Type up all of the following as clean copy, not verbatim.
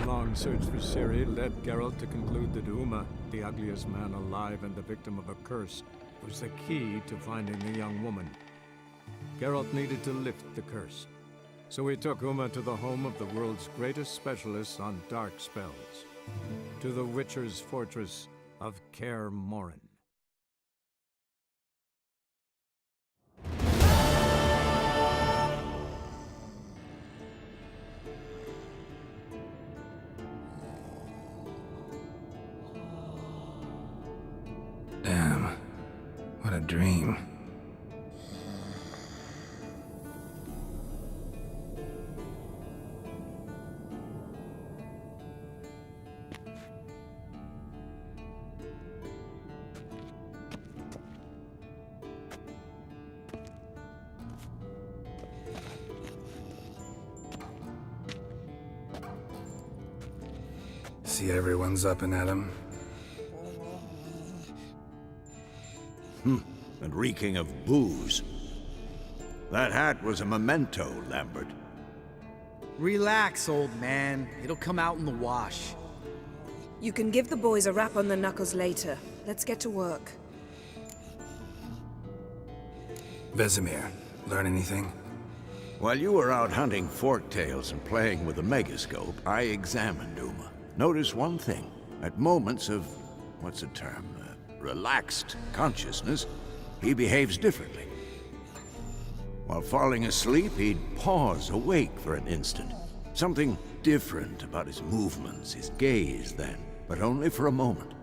long search for Ciri led Geralt to conclude that Uma, the ugliest man alive and the victim of a curse, was the key to finding the young woman. Geralt needed to lift the curse, so he took Uma to the home of the world's greatest specialists on dark spells, to the Witcher's fortress of Kaer Morhen. Damn, what a dream. See everyone's up and at 'em. And reeking of booze. That hat was a memento, Lambert. Relax, old man. It'll come out in the wash. You can give the boys a rap on the knuckles later. Let's get to work. Vesemir, learn anything? While you were out hunting forktails and playing with the megascope, I examined Uma. Notice one thing. At moments of, what's the term, relaxed consciousness, he behaves differently. While falling asleep, he'd pause awake for an instant. Something different about his movements, his gaze then, but only for a moment.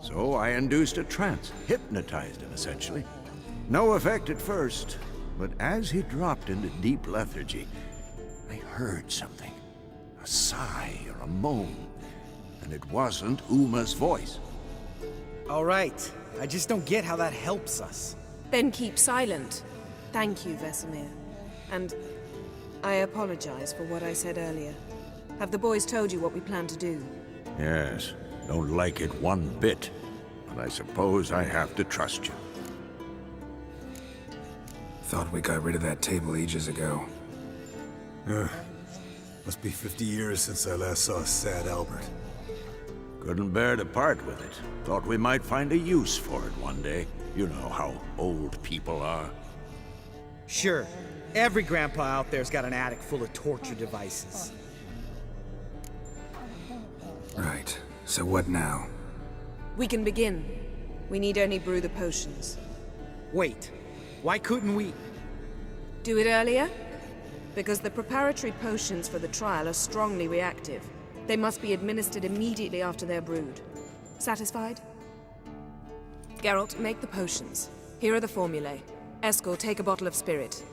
So I induced a trance, hypnotized him essentially. No effect at first, but as he dropped into deep lethargy, I heard something. A sigh or a moan, and it wasn't Uma's voice. All right. I just don't get how that helps us. Then keep silent. Thank you, Vesemir. And I apologize for what I said earlier. Have the boys told you what we plan to do? Yes, don't like it one bit, but I suppose I have to trust you. Thought we got rid of that table ages ago. Must be 50 years since I last saw sad Albert. Couldn't bear to part with it. Thought we might find a use for it one day. You know how old people are. Sure. Every grandpa out there's got an attic full of torture devices. Right. So what now? We can begin. We need only brew the potions. Wait. Why couldn't we? Do it earlier? Because the preparatory potions for the trial are strongly reactive. They must be administered immediately after they're brewed. Satisfied? Geralt, make the potions. Here are the formulae. Eskel, take a bottle of spirit.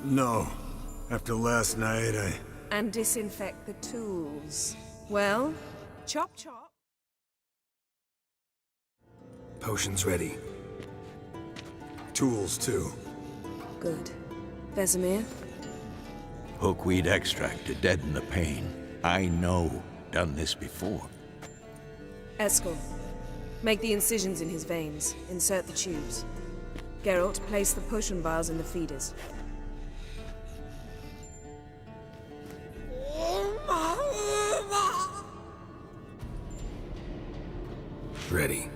No. After last night, And disinfect the tools. Well, chop chop. Potions ready. Tools, too. Good. Vesemir? Hookweed extract to deaden the pain. I know. Done this before. Eskel, make the incisions in his veins. Insert the tubes. Geralt, place the potion vials in the feeders. Ready.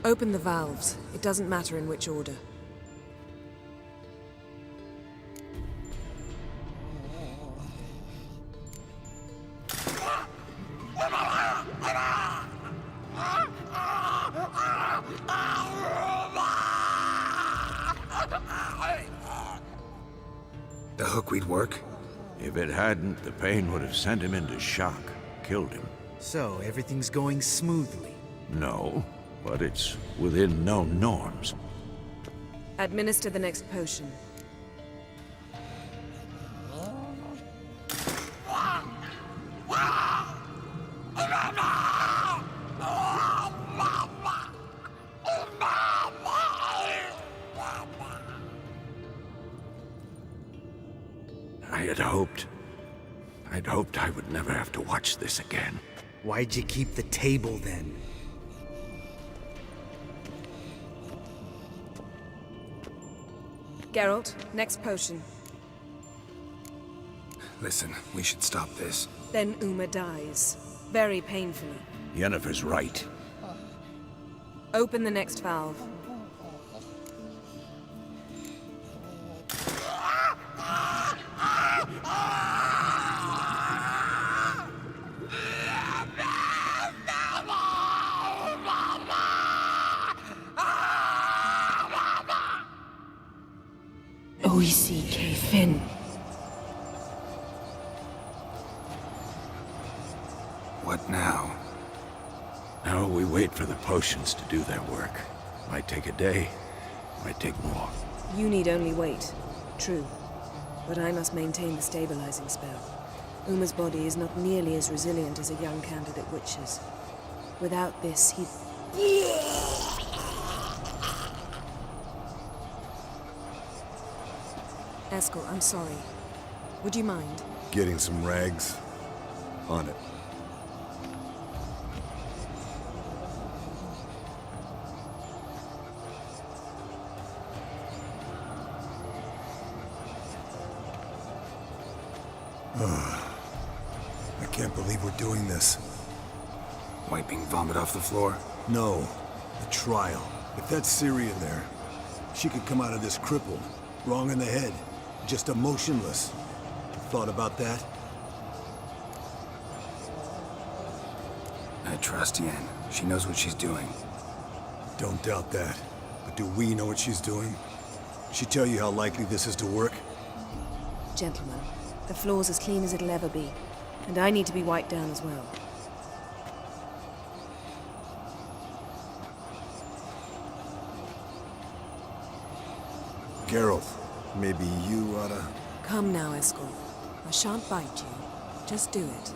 Open the valves. It doesn't matter in which order. The hookweed work? If it hadn't, the pain would have sent him into shock. Killed him. So, everything's going smoothly. No, but it's within known norms. Administer the next potion. I'd hoped I would never have to watch this again. Why'd you keep the table then? Geralt, next potion. Listen, we should stop this. Then Uma dies. Very painfully. Yennefer's right. Open the next valve. Oisi Fin. What now? Now we wait for the potions to do their work. Might take a day, might take more. You need only wait. True. But I must maintain the stabilizing spell. Uma's body is not nearly as resilient as a young candidate witch's. Without this, he... Eskel, I'm sorry. Would you mind? Getting some rags? On it. I can't believe we're doing this. Wiping vomit off the floor? No, the trial. If that's Ciri in there, she could come out of this crippled, wrong in the head, just emotionless. Thought about that? I trust Yen. She knows what she's doing. Don't doubt that. But do we know what she's doing? She tell you how likely this is to work? Gentlemen, the floor's as clean as it'll ever be. And I need to be wiped down as well. Geralt, maybe you oughta... Come now, Eskel. I shan't bite you. Just do it.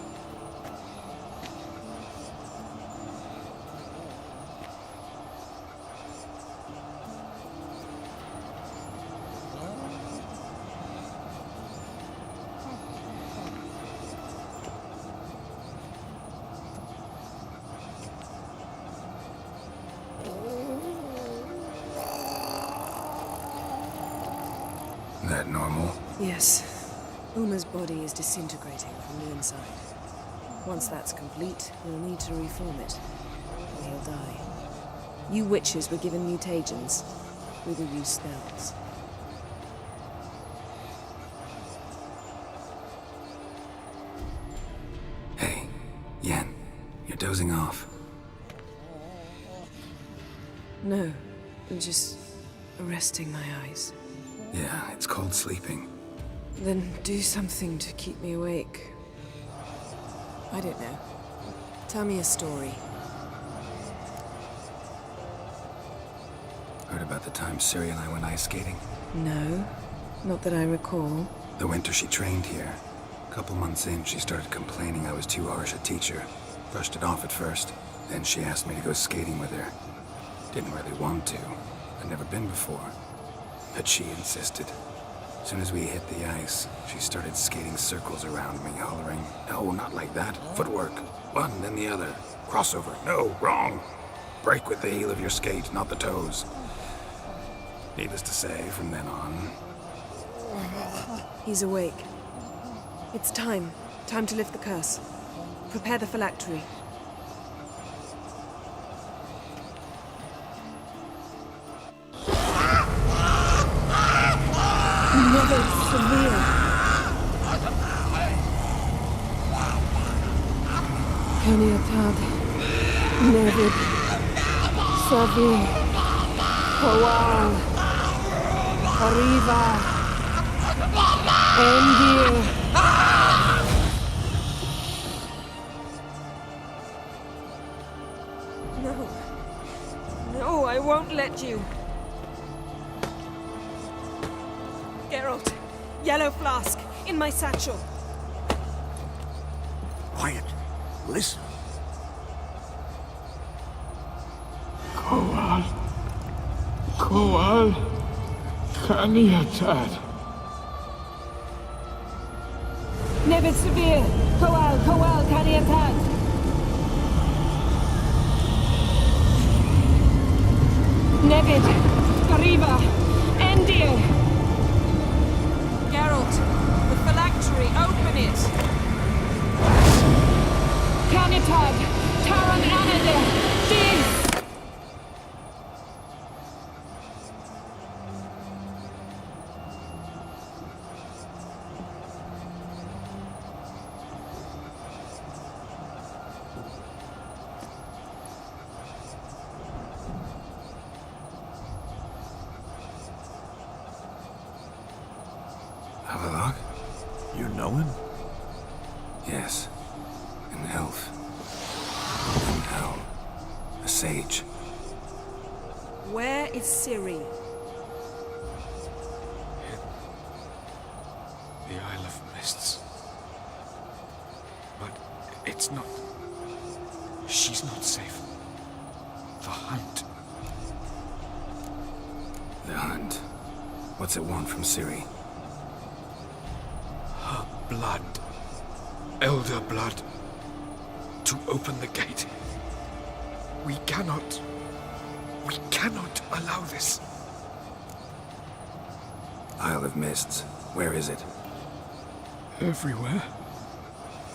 That normal? Yes. Uma's body is disintegrating from the inside. Once that's complete, we'll need to reform it, or he'll die. You witches were given mutagens. We will use spells. Hey, Yen, you're dozing off. No, I'm just resting my eyes. Yeah, it's called sleeping. Then do something to keep me awake. I don't know. Tell me a story. Heard about the time Ciri and I went ice skating? No, not that I recall. The winter she trained here. A couple months in, she started complaining I was too harsh a teacher. Brushed it off at first. Then she asked me to go skating with her. Didn't really want to. I'd never been before. But she insisted. As soon as we hit the ice, she started skating circles around me, hollering, "No, not like that. Footwork. One, then the other. Crossover. No, wrong. Break with the heel of your skate, not the toes." Needless to say, from then on... He's awake. It's time. Time to lift the curse. Prepare the phylactery. Never severe. Caniatad. Nevid. Savi. Kowal. Arriva. Endir. No. No, I won't let you. Geralt, yellow flask, in my satchel. Quiet. Listen. Kowal. Kowal. Kaniatad. Nevid severe. Kowal, Kaniatad. Nevid. Arriva. Endir. Geralt, the phylactery, open it! Kanitag! Taran Anade! This! Avalok? You know him? Yes. An elf. An owl. A sage. Where is Ciri? The Isle of Mists. But it's not... She's not safe. The hunt. The hunt. What's it want from Ciri? Her blood. Elder blood. To open the gate. We cannot allow this. Isle of Mists. Where is it? Everywhere.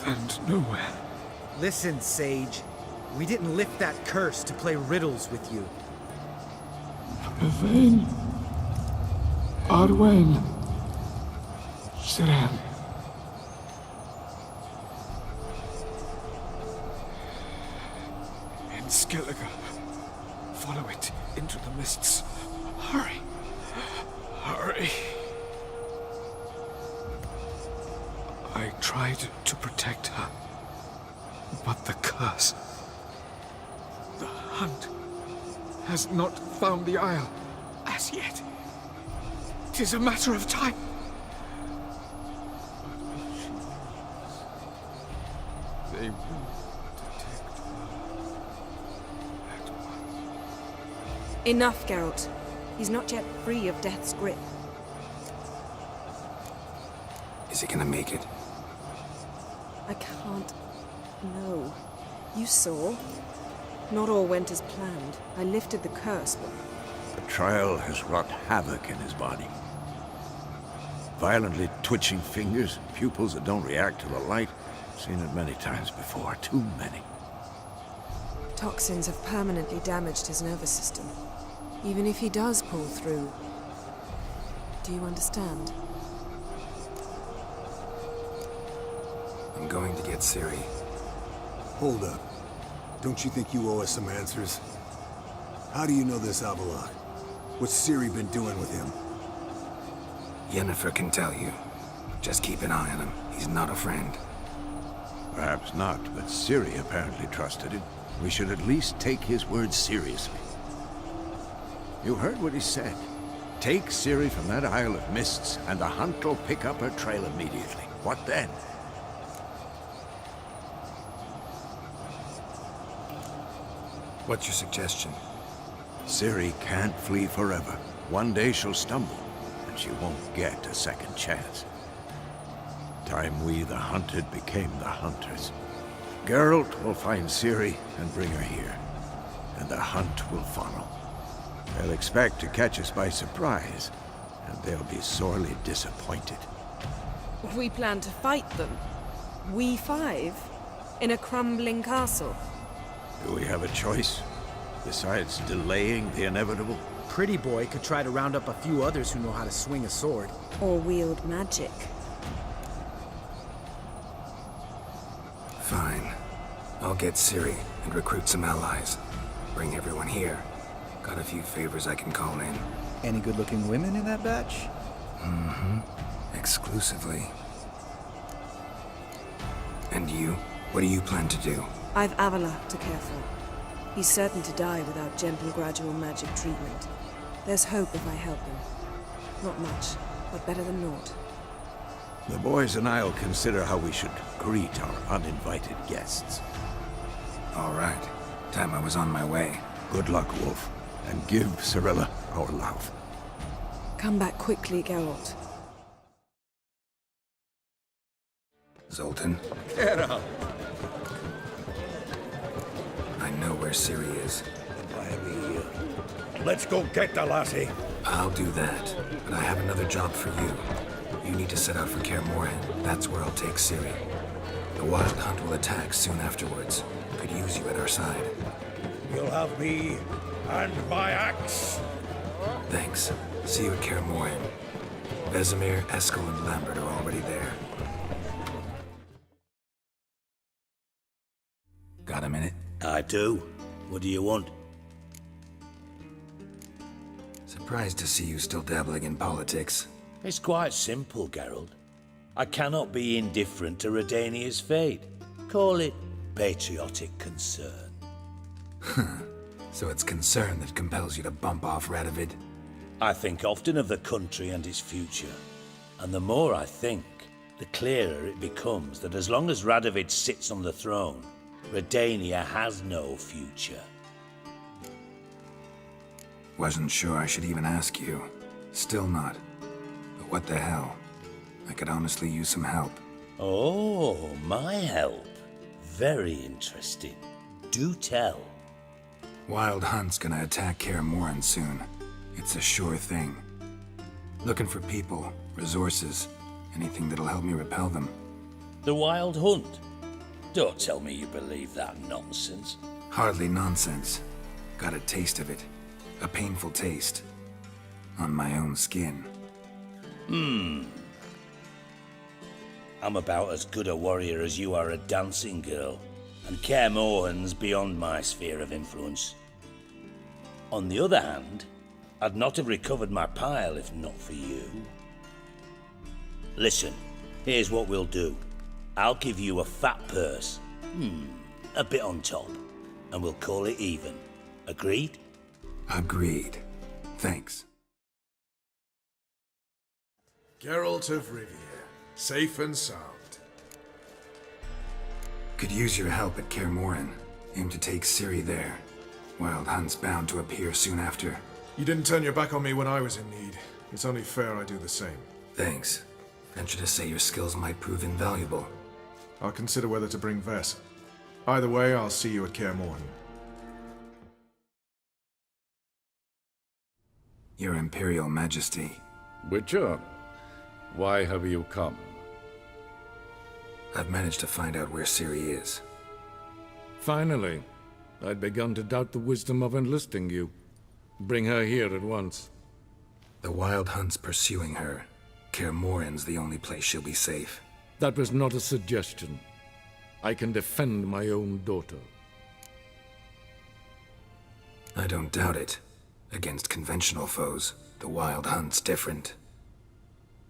And nowhere. Listen, Sage. We didn't lift that curse to play riddles with you. Yvain. Arwen. Siren. In Skellige. Follow it into the mists. Hurry. Hurry. I tried to protect her. But the curse... The hunt has not found the Isle as yet. It is a matter of time. They will detect her at once. Enough, Geralt. He's not yet free of death's grip. Is he gonna make it? I can't... No. You saw. Not all went as planned. I lifted the curse, but... The trial has wrought havoc in his body. Violently twitching fingers, pupils that don't react to the light. Seen it many times before, too many. Toxins have permanently damaged his nervous system. Even if he does pull through... Do you understand? I'm going to get Ciri. Hold up. Don't you think you owe us some answers? How do you know this Avalok? What's Ciri been doing with him? Yennefer can tell you. Just keep an eye on him. He's not a friend. Perhaps not, but Ciri apparently trusted him. We should at least take his words seriously. You heard what he said. Take Ciri from that Isle of Mists, and the hunt will pick up her trail immediately. What then? What's your suggestion? Ciri can't flee forever. One day she'll stumble, and she won't get a second chance. Time we, the hunted, became the hunters. Geralt will find Ciri and bring her here, and the hunt will follow. They'll expect to catch us by surprise, and they'll be sorely disappointed. We plan to fight them. We five? In a crumbling castle? Do we have a choice? Besides delaying the inevitable? Pretty Boy could try to round up a few others who know how to swing a sword. Or wield magic. Fine. I'll get Ciri and recruit some allies. Bring everyone here. Got a few favors I can call in. Any good-looking women in that batch? Mm-hmm. Exclusively. And you? What do you plan to do? I've Avalok to care for. He's certain to die without gentle, gradual magic treatment. There's hope if I help him. Not much, but better than naught. The boys and I'll consider how we should greet our uninvited guests. All right. Time I was on my way. Good luck, Wolf, and give Cirilla our love. Come back quickly, Geralt. Zoltan? Geralt! I know where Ciri is. Let's go get the lassie. I'll do that, but I have another job for you. You need to set out for Kaer Morhen. That's where I'll take Ciri. The Wild Hunt will attack soon afterwards. Could use you at our side. You'll have me and my axe. Thanks. See you at Kaer Morhen. Vesemir, Eskel, and Lambert are already there. Got a minute? I do. What do you want? Surprised to see you still dabbling in politics. It's quite simple, Geralt. I cannot be indifferent to Redania's fate. Call it patriotic concern. So it's concern that compels you to bump off Radovid? I think often of the country and its future. And the more I think, the clearer it becomes that as long as Radovid sits on the throne, Redania has no future. Wasn't sure I should even ask you. Still not. But what the hell? I could honestly use some help. Oh, my help. Very interesting. Do tell. Wild Hunt's gonna attack Kaer Morhen soon. It's a sure thing. Looking for people, resources, anything that'll help me repel them. The Wild Hunt? Don't tell me you believe that nonsense. Hardly nonsense. Got a taste of it. A painful taste. On my own skin. I'm about as good a warrior as you are a dancing girl, and Kaer Morhen's beyond my sphere of influence. On the other hand, I'd not have recovered my pile if not for you. Listen, here's what we'll do. I'll give you a fat purse. A bit on top, and we'll call it even. Agreed? Agreed. Thanks. Geralt of Ривии, safe and sound. Could use your help at Kaer Morhen. Aim to take Ciri there. Wild Hunt's bound to appear soon after. You didn't turn your back on me when I was in need. It's only fair I do the same. Thanks. Venture to say your skills might prove invaluable. I'll consider whether to bring Ves. Either way, I'll see you at Kaer Morhen. Your Imperial Majesty. Witcher, why have you come? I've managed to find out where Ciri is. Finally. I'd begun to doubt the wisdom of enlisting you. Bring her here at once. The Wild Hunt's pursuing her. Kaer Morhen's the only place she'll be safe. That was not a suggestion. I can defend my own daughter. I don't doubt it. Against conventional foes, the Wild Hunt's different.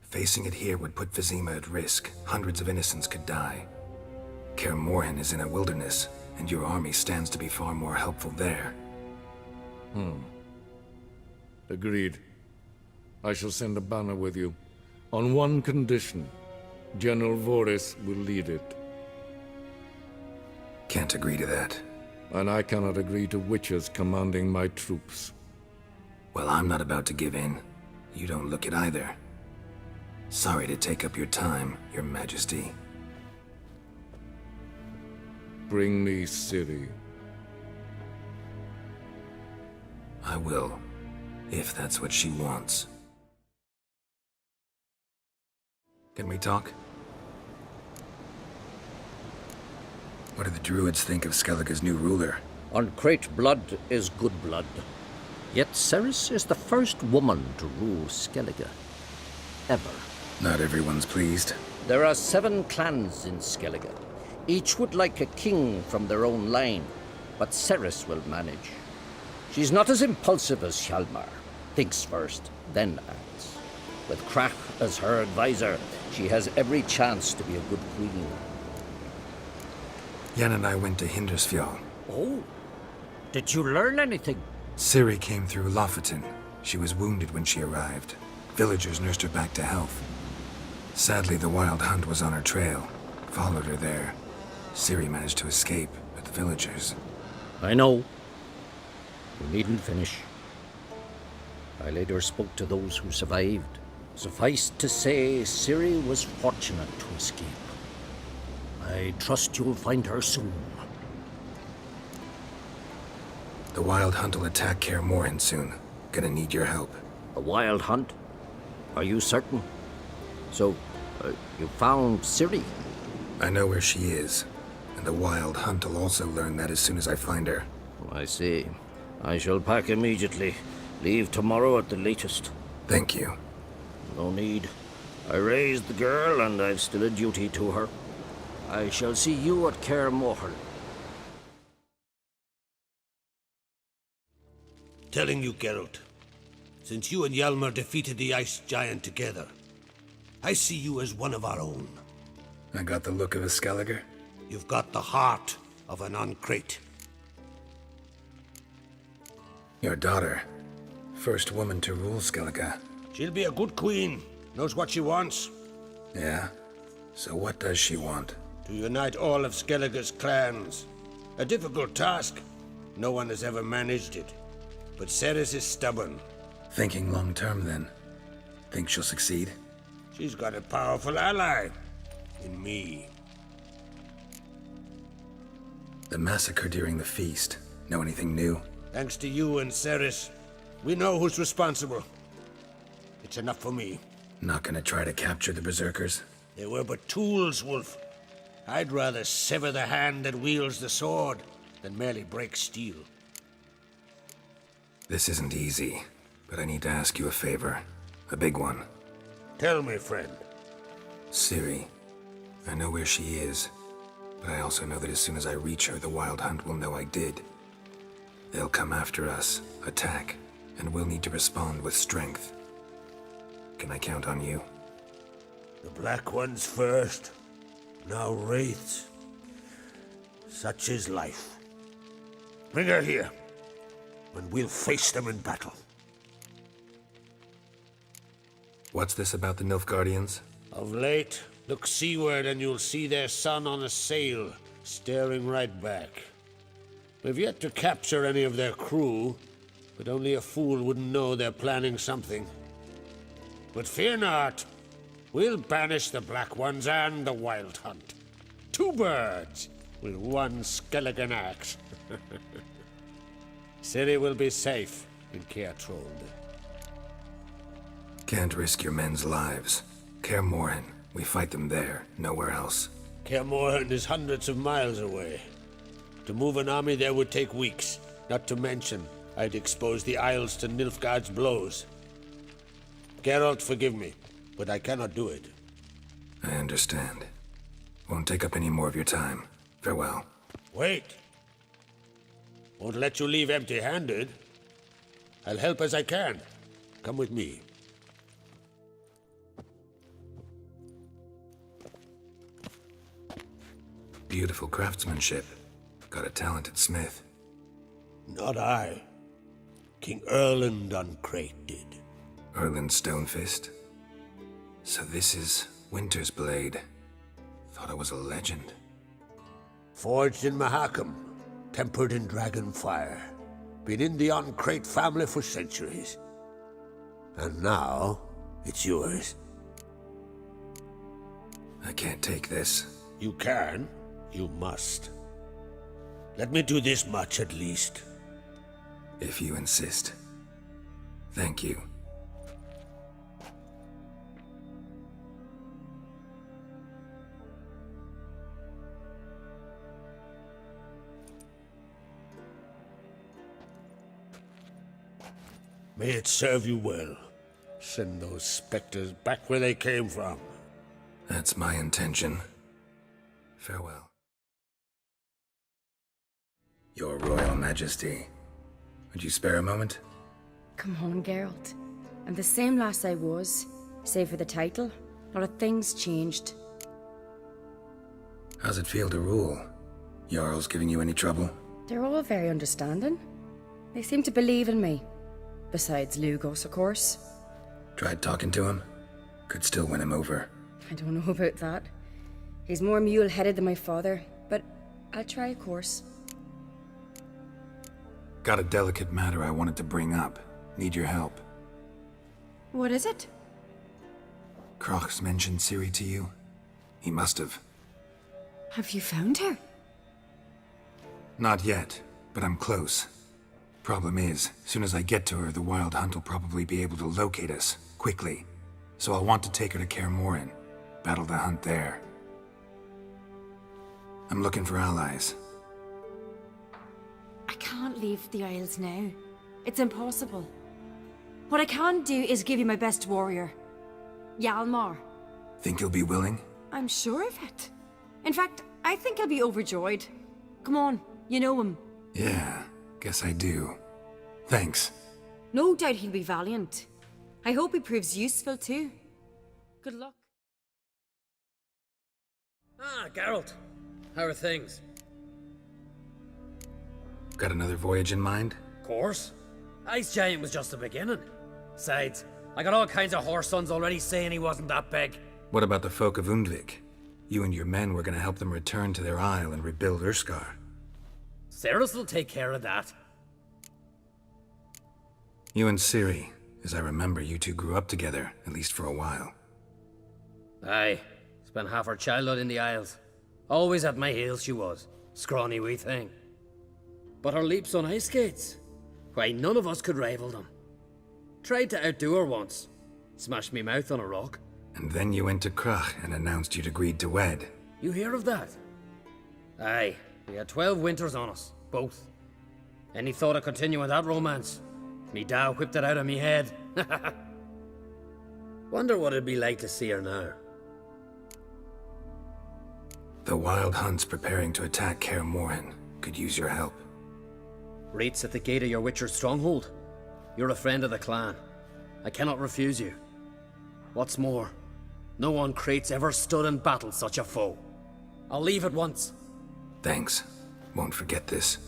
Facing it here would put Vizima at risk. Hundreds of innocents could die. Kaer Morhen is in a wilderness, and your army stands to be far more helpful there. Agreed. I shall send a banner with you. On one condition. General Voris will lead it. Can't agree to that. And I cannot agree to witches commanding my troops. Well, I'm not about to give in. You don't look it either. Sorry to take up your time, Your Majesty. Bring me Ciri. I will, if that's what she wants. Can we talk? What do the Druids think of Skellige's new ruler? Uncrate blood is good blood. Yet Ceres is the first woman to rule Skellige. Ever. Not everyone's pleased. There are 7 clans in Skellige. Each would like a king from their own line, but Ceres will manage. She's not as impulsive as Hjalmar. Thinks first, then acts. With Krach as her advisor, she has every chance to be a good queen. Jan and I went to Hindersfjall. Oh, did you learn anything? Ciri came through Lofoten. She was wounded when she arrived. Villagers nursed her back to health. Sadly, the Wild Hunt was on her trail. Followed her there. Ciri managed to escape, but the villagers... I know. You needn't finish. I later spoke to those who survived. Suffice to say, Ciri was fortunate to escape. I trust you'll find her soon. The Wild Hunt will attack Kaer Morhen soon. Gonna need your help. A Wild Hunt? Are you certain? So, you found Ciri? I know where she is, and the Wild Hunt will also learn that as soon as I find her. I see. I shall pack immediately. Leave tomorrow at the latest. Thank you. No need. I raised the girl, and I've still a duty to her. I shall see you at Kaer Morhen. Telling you, Geralt, since you and Hjalmar defeated the Ice Giant together, I see you as one of our own. I got the look of a Skelliger? You've got the heart of an Uncrate. Your daughter. First woman to rule Skellige. She'll be a good queen. Knows what she wants. Yeah? So what does she want? To unite all of Skellige's clans. A difficult task. No one has ever managed it. But Ceres is stubborn. Thinking long term, then. Think she'll succeed? She's got a powerful ally. In me. The massacre during the feast. Know anything new? Thanks to you and Ceres, we know who's responsible. It's enough for me. Not gonna try to capture the Berserkers? They were but tools, Wolf. I'd rather sever the hand that wields the sword than merely break steel. This isn't easy, but I need to ask you a favor. A big one. Tell me, friend. Ciri. I know where she is, but I also know that as soon as I reach her, the Wild Hunt will know I did. They'll come after us, attack, and we'll need to respond with strength. Can I count on you? The Black Ones first, now Wraiths. Such is life. Bring her here, and we'll face them in battle. What's this about the Nilfgaardians? Of late, look seaward and you'll see their sun on a sail, staring right back. We've yet to capture any of their crew, but only a fool wouldn't know they're planning something. But fear not, we'll banish the Black Ones and the Wild Hunt. 2 birds with 1 skeleton axe. Ciri will be safe in Kaer Trolde. Can't risk your men's lives. Kaer Morhen, we fight them there, nowhere else. Kaer Morhen is hundreds of miles away. To move an army there would take weeks, not to mention I'd expose the Isles to Nilfgaard's blows. Geralt, forgive me, but I cannot do it. I understand. Won't take up any more of your time. Farewell. Wait. Won't let you leave empty-handed. I'll help as I can. Come with me. Beautiful craftsmanship. Got a talented smith. Not I. King Erland Uncrate did. Erland Stonefist? So this is Winter's Blade. Thought I was a legend. Forged in Mahakam, tempered in dragon fire. Been in the Uncrate family for centuries. And now, it's yours. I can't take this. You can. You must. Let me do this much at least. If you insist. Thank you. May it serve you well. Send those specters back where they came from. That's my intention. Farewell. Your Royal Majesty. Would you spare a moment? Come on, Geralt. I'm the same lass I was, save for the title. A lot of things changed. How's it feel to rule? Jarl's giving you any trouble? They're all very understanding. They seem to believe in me. Besides Lugos, of course. Tried talking to him? Could still win him over. I don't know about that. He's more mule-headed than my father, but I'll try, of course. Got a delicate matter I wanted to bring up. Need your help. What is it? Crach's mentioned Ciri to you? He must have. Have you found her? Not yet, but I'm close. Problem is, soon as I get to her, the Wild Hunt will probably be able to locate us, quickly. so I'll want to take her to Kaer Morhen, battle the hunt there. I'm looking for allies. I can't leave the Isles now. It's impossible. What I can do is give you my best warrior, Hjalmar. Think you'll be willing? I'm sure of it. In fact, I think he'll be overjoyed. Come on, you know him. Yeah, guess I do. Thanks. No doubt he'll be valiant. I hope he proves useful too. Good luck. Ah, Geralt. How are things? Got another voyage in mind? Of course. Ice Giant was just the beginning. Besides, I got all kinds of horse sons already saying he wasn't that big. What about the folk of Undvik? You and your men were gonna help them return to their isle and rebuild Urskar. Cerys will take care of that. You and Ciri, as I remember, you two grew up together, at least for a while. Aye. Spent half her childhood in the Isles. Always at my heels she was. Scrawny wee thing. But her leaps on ice skates? Why, none of us could rival them. Tried to outdo her once. Smashed me mouth on a rock. And then you went to Krach and announced you'd agreed to wed. You hear of that? Aye. We had 12 winters on us. Both. Any thought of continuing that romance? Me Dow whipped it out of me head. Wonder what it'd be like to see her now. The Wild Hunt's preparing to attack Kaer Morhen. Could use your help. Rates at the gate of your Witcher's stronghold. You're a friend of the clan. I cannot refuse you. What's more, no one Krait's ever stood and battled such a foe. I'll leave at once. Thanks. Won't forget this.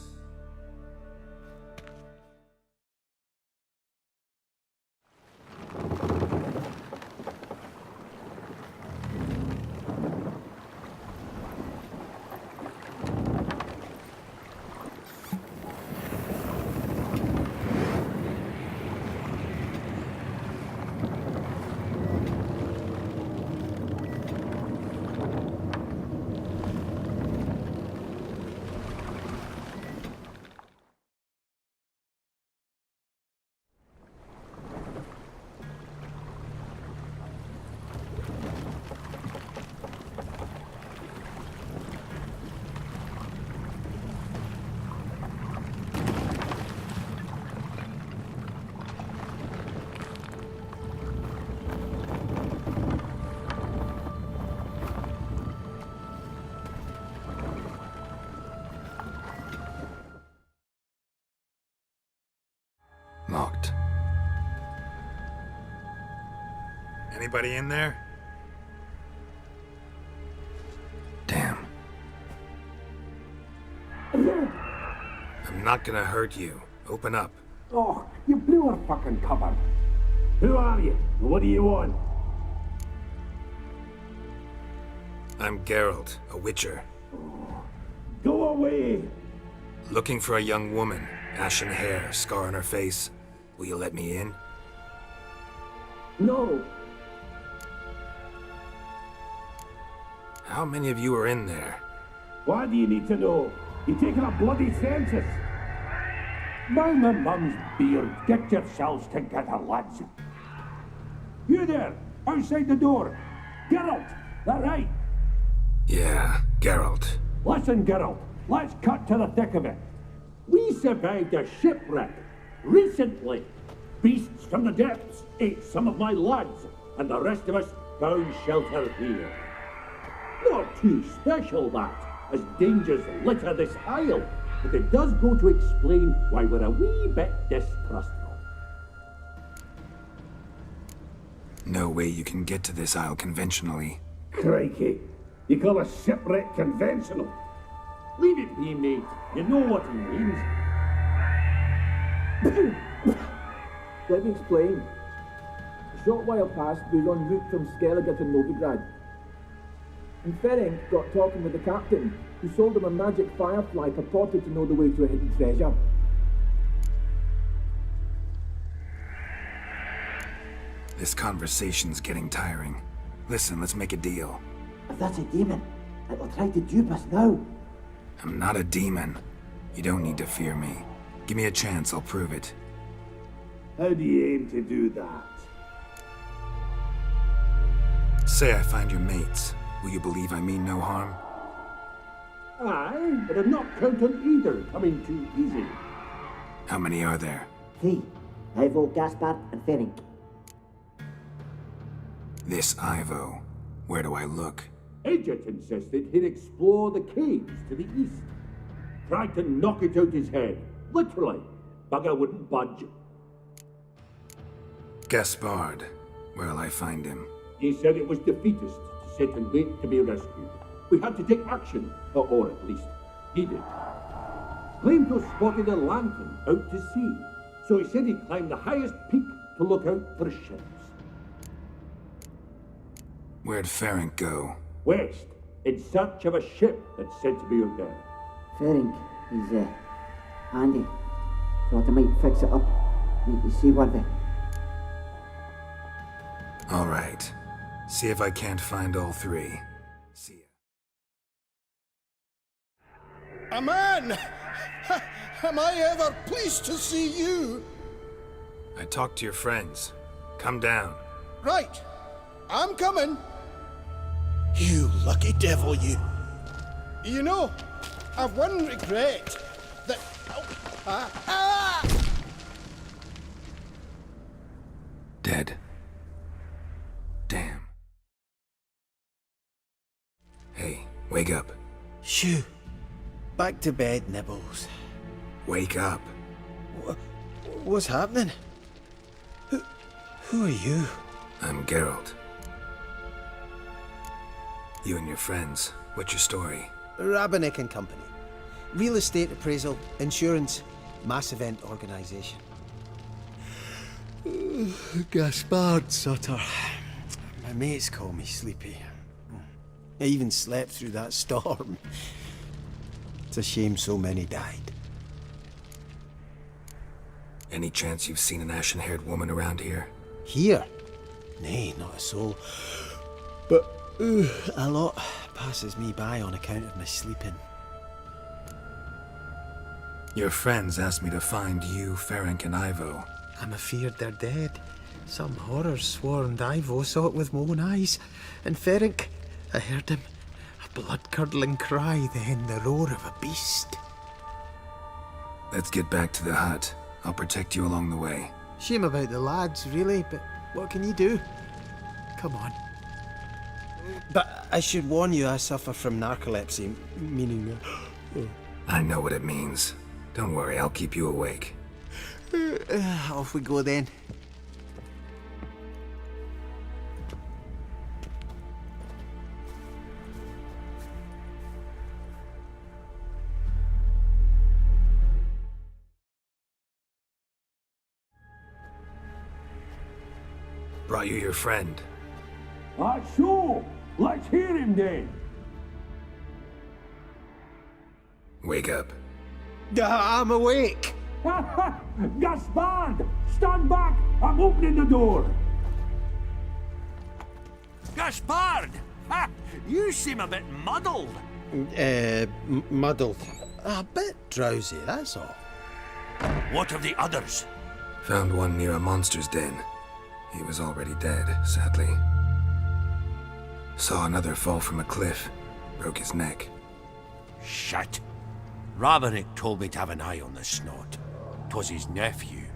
Locked. Anybody in there? Damn. I'm not gonna hurt you. Open up. Oh, you blew our fucking cover. Who are you? What do you want? I'm Geralt, a witcher. Go away! Looking for a young woman. Ashen hair, scar on her face. Will you let me in? No. How many of you are in there? Why do you need to know? You taking a bloody census? By my mum's beard, get yourselves together, lads. You there, outside the door. Geralt, that right? Yeah, Geralt. Listen, Geralt, let's cut to the thick of it. We survived a shipwreck recently. Beasts from the depths ate some of my lads, and the rest of us found shelter here. Not too special, that, as dangers litter this isle, but it does go to explain why we're a wee bit distrustful. No way you can get to this isle conventionally. Crikey, you call a shipwreck conventional? Leave it be, mate. You know what he means. Let me explain. A short while past, we were en route from Skellige to Novigrad. And Ferenc got talking with the captain, who sold him a magic firefly purported to know the way to a hidden treasure. This conversation's getting tiring. Listen, let's make a deal. If that's a demon, it'll try to dupe us now. I'm not a demon. You don't need to fear me. Give me a chance, I'll prove it. How do you aim to do that? Say I find your mates. Will you believe I mean no harm? Aye, but I'm not counting either coming too easy. How many are there? 3. Ivo, Gaspard, and Ferenc. This Ivo. Where do I look? Agent insisted he'd explore the caves to the east. Tried to knock it out his head. Literally. Bugger wouldn't budge. Gaspard. Where'll I find him? He said it was defeatist to sit and wait to be rescued. We had to take action, or at least he did. Claimed to have spotted a lantern out to sea, so he said he'd climb the highest peak to look out for ships. Where'd Ferenc go? West, in search of a ship that's said to be out there. Ferenc, he's handy. Thought I might fix it up, make you seaworthy. All right. See if I can't find all 3. See ya. A man! Am I ever pleased to see you? I talked to your friends. Come down. Right. I'm coming. You lucky devil, you. You know, I've one regret. That... Dead. Damn. Hey, wake up. Shoo. Back to bed, Nibbles. Wake up. What's happening? Who are you? I'm Geralt. You and your friends, what's your story? Rabenik and Company. Real estate appraisal, insurance, mass event organisation. Gaspard Sutter. My mates call me Sleepy. I even slept through that storm. It's a shame so many died. Any chance you've seen an ashen-haired woman around here? Here? Nay, not a soul. But a lot passes me by on account of my sleeping. Your friends asked me to find you, Ferenc, and Ivo. I'm afeard they're dead. Some horrors swarmed Ivo, saw it with my own eyes. And Ferenc, I heard him. A blood-curdling cry, then the roar of a beast. Let's get back to the hut. I'll protect you along the way. Shame about the lads, really, but what can you do? Come on. But I should warn you, I suffer from narcolepsy, meaning... I know what it means. Don't worry, I'll keep you awake. Off we go then. Brought you your friend. Sure. Let's hear him then. Wake up. I'm awake. Gaspard! Stand back! I'm opening the door! Gaspard! Ha! You seem a bit muddled. Muddled. A bit drowsy, that's all. What of the others? Found one near a monster's den. He was already dead, sadly. Saw another fall from a cliff. Broke his neck. Shit. Rabenik told me to have an eye on the snot. 'Twas his nephew.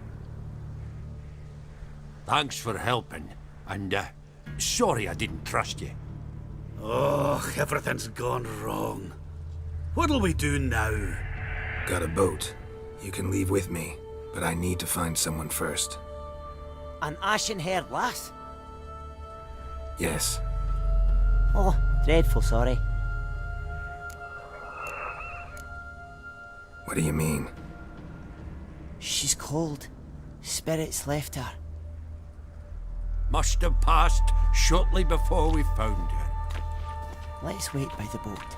Thanks for helping, and sorry I didn't trust you. Oh, everything's gone wrong. What'll we do now? Got a boat. You can leave with me, but I need to find someone first. An ashen-haired lass? Yes. Oh, dreadful sorry. What do you mean? She's cold. Spirits left her. Must have passed shortly before we found her. Let's wait by the boat.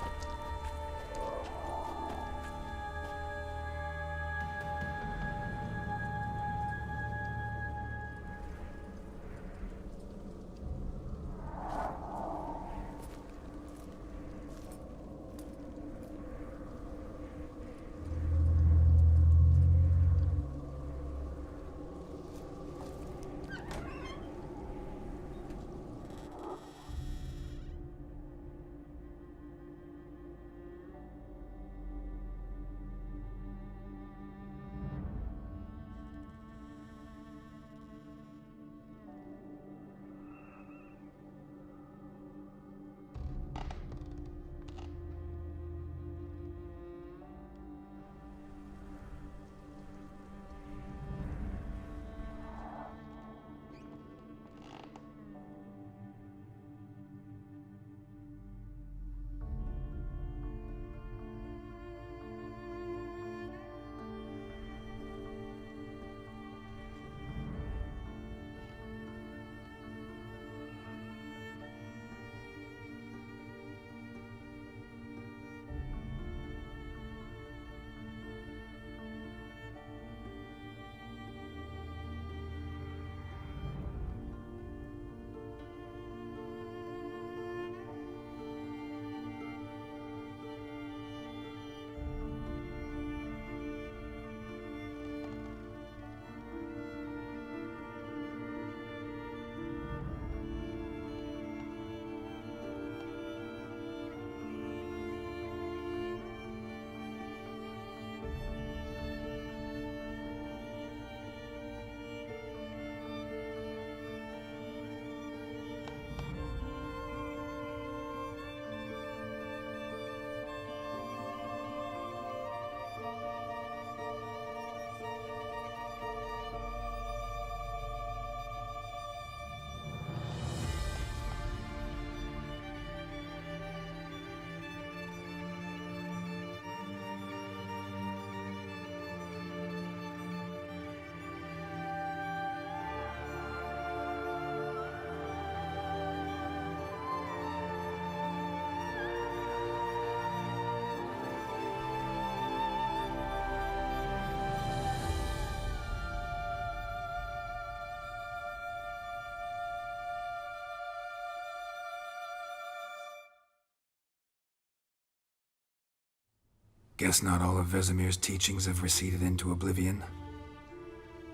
Guess not all of Vesemir's teachings have receded into oblivion.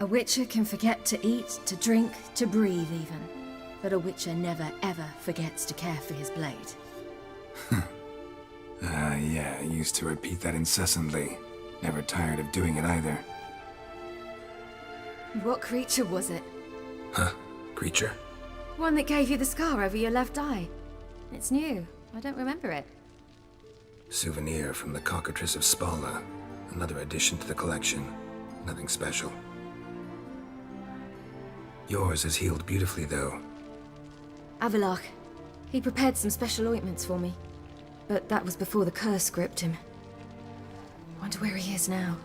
A witcher can forget to eat, to drink, to breathe even. But a witcher never ever forgets to care for his blade. Yeah, I used to repeat that incessantly. Never tired of doing it either. What creature was it? Huh? Creature? One that gave you the scar over your left eye. It's new. I don't remember it. Souvenir from the cockatrice of Spala. Another addition to the collection. Nothing special. Yours is healed beautifully, though. Avallac'h. He prepared some special ointments for me. But that was before the curse gripped him. Wonder where he is now.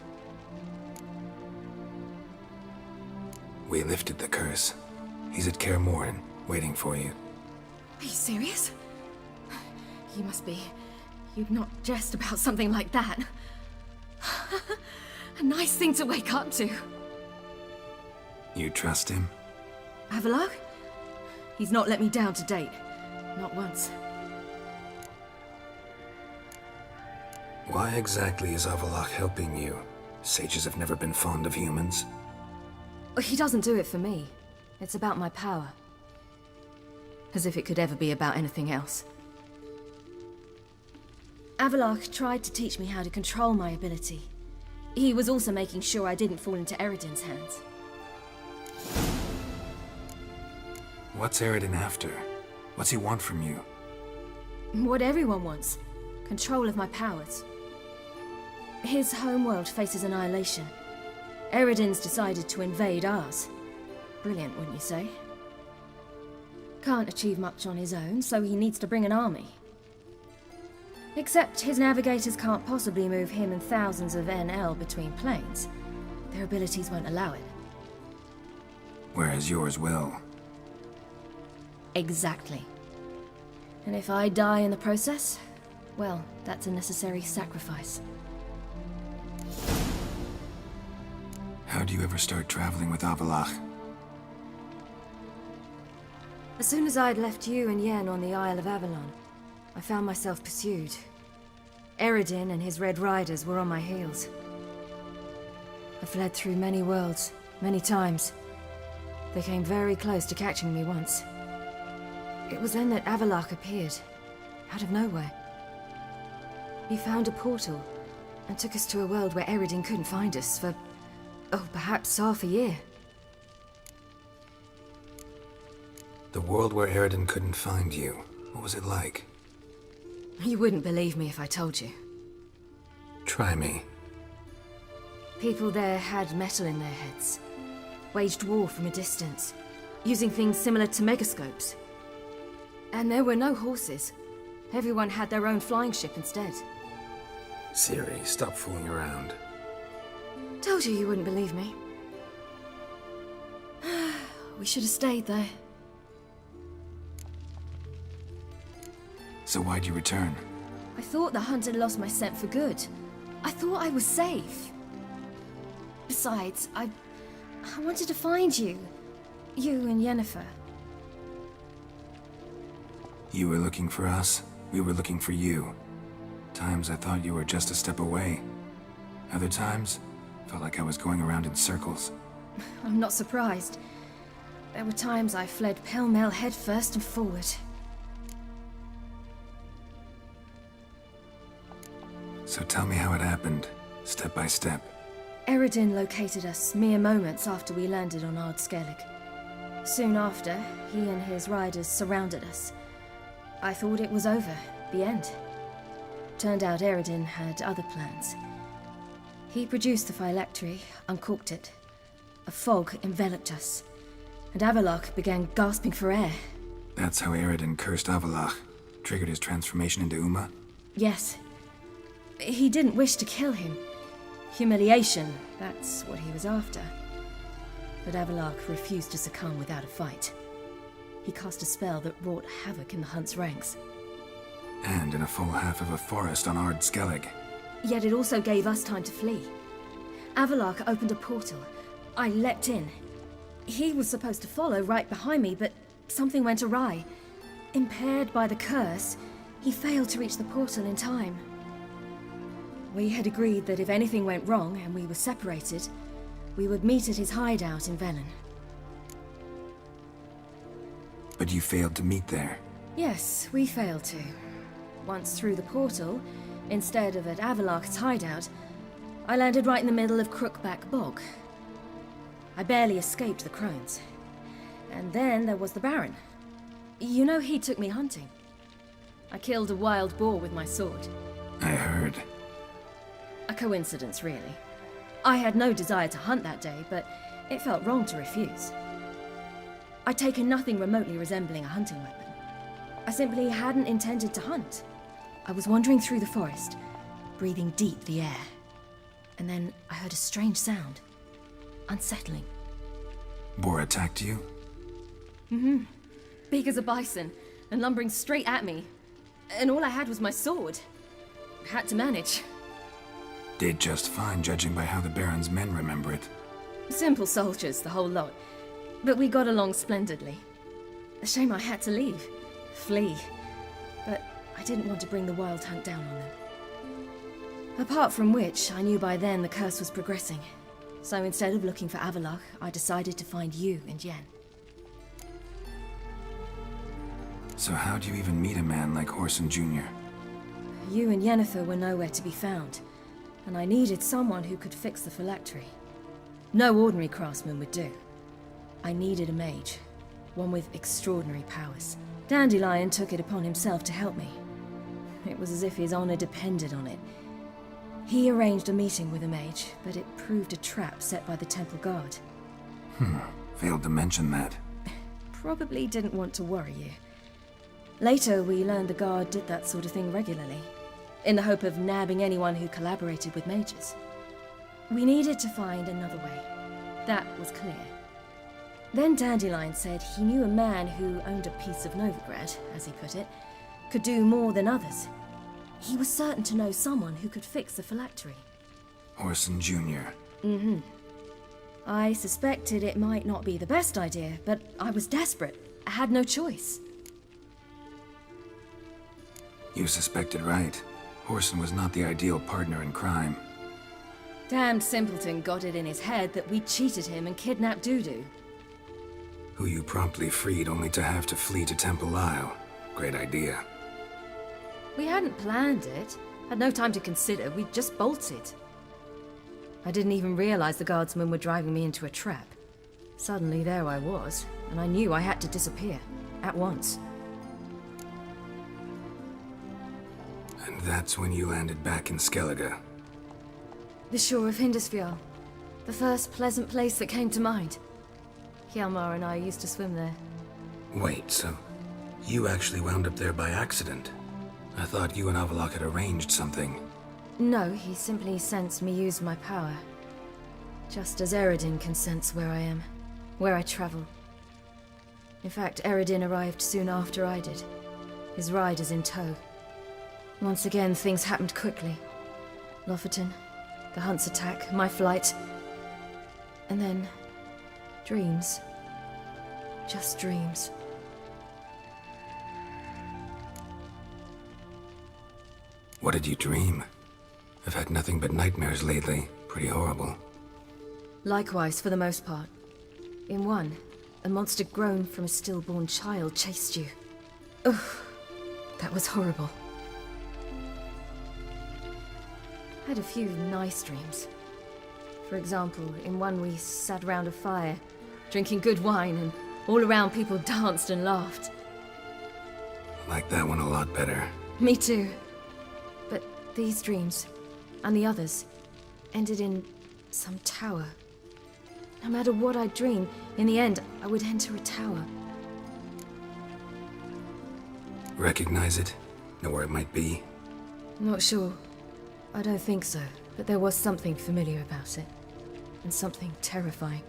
We lifted the curse. He's at Kaer Morhen, waiting for you. Are you serious? You must be. You'd not jest about something like that. A nice thing to wake up to. You trust him? Avallac'h? He's not let me down to date. Not once. Why exactly is Avallac'h helping you? Sages have never been fond of humans. He doesn't do it for me. It's about my power. As if it could ever be about anything else. Avallac'h tried to teach me how to control my ability. He was also making sure I didn't fall into Eredin's hands. What's Eredin after? What's he want from you? What everyone wants. Control of my powers. His homeworld faces annihilation. Eredin's decided to invade ours. Brilliant, wouldn't you say? Can't achieve much on his own, so he needs to bring an army. Except his navigators can't possibly move him and thousands of NL between planes. Their abilities won't allow it. Whereas yours will. Exactly. And if I die in the process, well, that's a necessary sacrifice. How'd you ever start traveling with Avallac'h? As soon as I'd left you and Yen on the Isle of Avalon, I found myself pursued. Eredin and his Red Riders were on my heels. I fled through many worlds, many times. They came very close to catching me once. It was then that Avallac'h appeared, out of nowhere. He found a portal, and took us to a world where Eredin couldn't find us for, perhaps half a year. The world where Eredin couldn't find you. What was it like? You wouldn't believe me if I told you. Try me. People there had metal in their heads. Waged war from a distance, using things similar to megascopes. And there were no horses. Everyone had their own flying ship instead. Ciri, stop fooling around. Told you wouldn't believe me. We should have stayed there. So why'd you return? I thought the hunt had lost my scent for good. I thought I was safe. Besides, I wanted to find you. You and Yennefer. You were looking for us, we were looking for you. Times I thought you were just a step away. Other times, felt like I was going around in circles. I'm not surprised. There were times I fled pell-mell headfirst and forward. So tell me how it happened, step by step. Eredin located us mere moments after we landed on Ard Skellig. Soon after, he and his riders surrounded us. I thought it was over, the end. Turned out Eredin had other plans. He produced the phylactery, uncorked it. A fog enveloped us, and Avallac'h began gasping for air. That's how Eredin cursed Avallac'h, triggered his transformation into Uma? Yes. He didn't wish to kill him. Humiliation, that's what he was after. But Avallac'h refused to succumb without a fight. He cast a spell that wrought havoc in the hunt's ranks. And in a full half of a forest on Ard Skellig. Yet it also gave us time to flee. Avallac'h opened a portal. I leapt in. He was supposed to follow right behind me, but something went awry. Impaired by the curse, he failed to reach the portal in time. We had agreed that if anything went wrong and we were separated, we would meet at his hideout in Velen. But you failed to meet there. Yes, we failed to. Once through the portal, instead of at Avalok's hideout, I landed right in the middle of Crookback Bog. I barely escaped the crones. And then there was the Baron. You know, he took me hunting. I killed a wild boar with my sword. I heard. A coincidence, really. I had no desire to hunt that day, but it felt wrong to refuse. I'd taken nothing remotely resembling a hunting weapon. I simply hadn't intended to hunt. I was wandering through the forest, breathing deep the air. And then I heard a strange sound. Unsettling. Boar attacked you? Mm-hmm. Big as a bison, and lumbering straight at me. And all I had was my sword. Had to manage. Did just fine, judging by how the Baron's men remember it. Simple soldiers, the whole lot. But we got along splendidly. A shame I had to leave. Flee. But I didn't want to bring the wild hunt down on them. Apart from which, I knew by then the curse was progressing. So instead of looking for Avalok, I decided to find you and Yen. So how'd you even meet a man like Horson Jr.? You and Yennefer were nowhere to be found, and I needed someone who could fix the phylactery. No ordinary craftsman would do. I needed a mage, one with extraordinary powers. Dandelion took it upon himself to help me. It was as if his honor depended on it. He arranged a meeting with a mage, but it proved a trap set by the temple guard. Failed to mention that. Probably didn't want to worry you. Later, we learned the guard did that sort of thing regularly, in the hope of nabbing anyone who collaborated with mages. We needed to find another way. That was clear. Then Dandelion said he knew a man who owned a piece of Novigrad, as he put it, could do more than others. He was certain to know someone who could fix the phylactery. Horson Jr. Mm-hmm. I suspected it might not be the best idea, but I was desperate. I had no choice. You suspected right. Horson was not the ideal partner in crime. Damned simpleton got it in his head that we cheated him and kidnapped Dudu. Who you promptly freed only to have to flee to Temple Isle. Great idea. We hadn't planned it. Had no time to consider. We just bolted. I didn't even realize the guardsmen were driving me into a trap. Suddenly there I was, and I knew I had to disappear. At once. And that's when you landed back in Skellige. The shore of Hindisfjall. The first pleasant place that came to mind. Hjalmar and I used to swim there. Wait, so you actually wound up there by accident? I thought you and Avalok had arranged something. No, he simply sensed me use my power. Just as Eredin can sense where I am, where I travel. In fact, Eredin arrived soon after I did, his riders in tow. Once again, things happened quickly. Lofoten, the hunt's attack, my flight, and then dreams. Just dreams. What did you dream? I've had nothing but nightmares lately. Pretty horrible. Likewise, for the most part. In one, a monster grown from a stillborn child chased you. Ugh, that was horrible. I had a few nice dreams. For example, in one we sat around a fire, drinking good wine, and all around people danced and laughed. Like that one a lot better. Me too. But these dreams, and the others, ended in some tower. No matter what I dreamed, in the end, I would enter a tower. Recognize it? Know where it might be? Not sure. I don't think so, but there was something familiar about it. And something terrifying.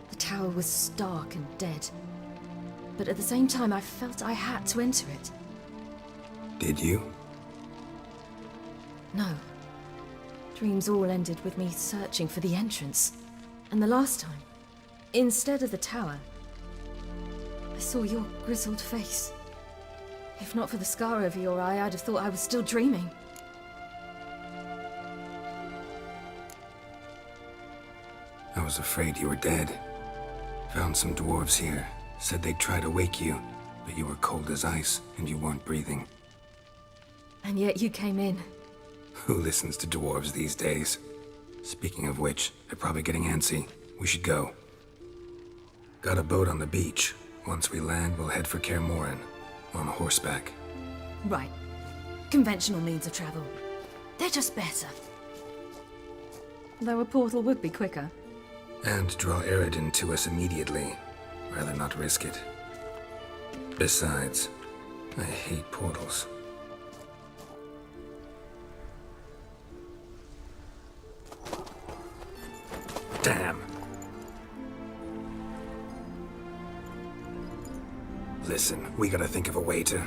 The tower was stark and dead. But at the same time, I felt I had to enter it. Did you? No. Dreams all ended with me searching for the entrance. And the last time, instead of the tower, I saw your grizzled face. If not for the scar over your eye, I'd have thought I was still dreaming. I was afraid you were dead. Found some dwarves here. Said they'd try to wake you, but you were cold as ice and you weren't breathing. And yet you came in. Who listens to dwarves these days? Speaking of which, they're probably getting antsy. We should go. Got a boat on the beach. Once we land, we'll head for Kaer Morhen. On horseback. Right. Conventional means of travel. They're just better. Though a portal would be quicker. And draw Eredin to us immediately. Rather not risk it. Besides, I hate portals. Damn. Listen, we gotta think of a way to...